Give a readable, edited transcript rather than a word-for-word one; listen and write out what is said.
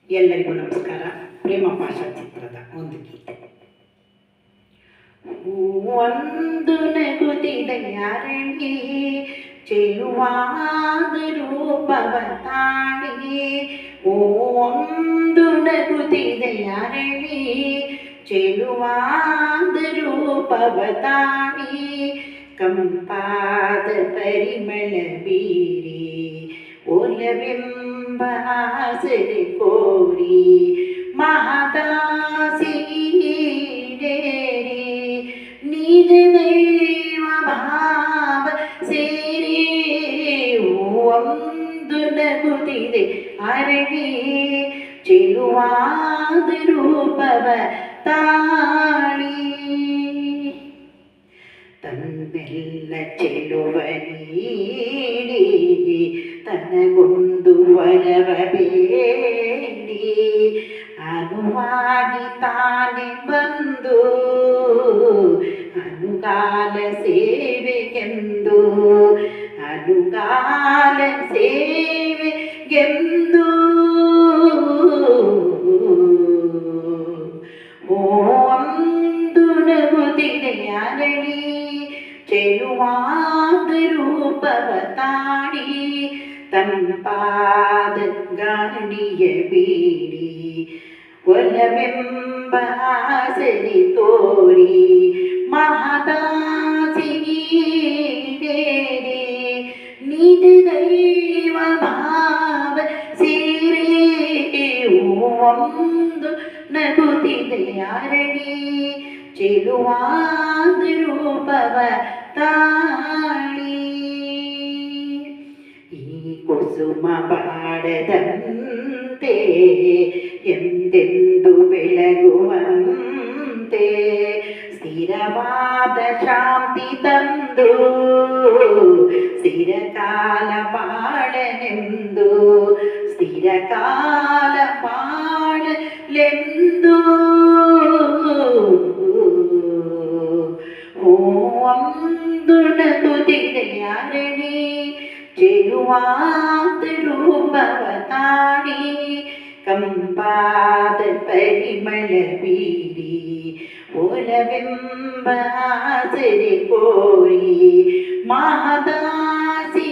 ಎಲ್ಲರಿಗೂ ನಮಸ್ಕಾರ. ಪ್ರೇಮ ಪಾಶಾ ಚಿತ್ರದ ಒಂದು ಗೀತೆ. ಒಂದು ನಗುತ್ತಿದೆ ಅರಳಿ ಚೆಲುವಾದ ರೂಪವ ತಾಳಿ. ಒಂದು ನಗುತ್ತಿದೆ ಅರಳಿ ಚೆಲುವಾದ ರೂಪವ ತಾಳಿ. ಕಂಪಾದ ಪರಿಮಳ ಬೀರಿ ಒಲವೆಂಬ ಆಸರೆ ಕೋರಿ ಮಹದಾಸೀರೇರಿ ನಿಜ ದೈವ ಭಾವ ಸೇರಿ. ಒಂದು ನಗುತ್ತಿದೆ ಅರಳಿ ಚೆಲುವಾದ ರೂಪವ ತಾಳಿ. ತನ್ನೆಲ್ಲ ಚೆಲುವ ನೀಡಿ ತನಗೊಂದು ವರವ ಬೇಡಿ ಅನುವಾಗಿ ತಾನೆ ಬಂದು ಅನುಗಾಲ ಸೇವೆಗೆಂದು ಅನುಗಾಲ ಸೇವೆಗೆಂದು ಒಂದು ನಗುತ್ತಿದೆ ಅರಳಿ ಚೆಲುವಾದ ರೂಪವ ತಾಳಿ. ತಂಪಾದ ಗಾಳಿಯ ಬೀಡಿ ಒಲವೆಂಬ ಆಸರೆ ತೋರಿ ಮಹದಾಸೀರೇರಿ ನಿಜ ದೈವ ಭಾವ ಸೇರಿ. ಒಂದು ನಗುತ್ತಿದೆ ಅರಳಿ ಚೆಲುವಾದ ರೂಪವ ತಾಳಿ. ಈ ಕುಸುಮ ಬಾಡದಂತೆ ಎಂದೆಂದು ಬೆಳಗುವಂತೆ ಸ್ಥಿರವಾದ ಶಾಂತಿ ತಂದು ಸ್ಥಿರಕಾಲ ಬಾಳಲೆಂದು ಸ್ಥಿರಕಾಲ ಬಾಳಲೆಂದು. ಒಂದು ನಗುತ್ತಿದೆ ಅರಳಿ ಚೆಲುವಾದ ರೂಪವ ತಾಳಿ. ಕಂಪಾದ ಪರಿಮಳ ಬೀರಿ ಒಲವೆಂಬ ಆಸರೆ ಕೋರಿ ಮಹದಾಸಿ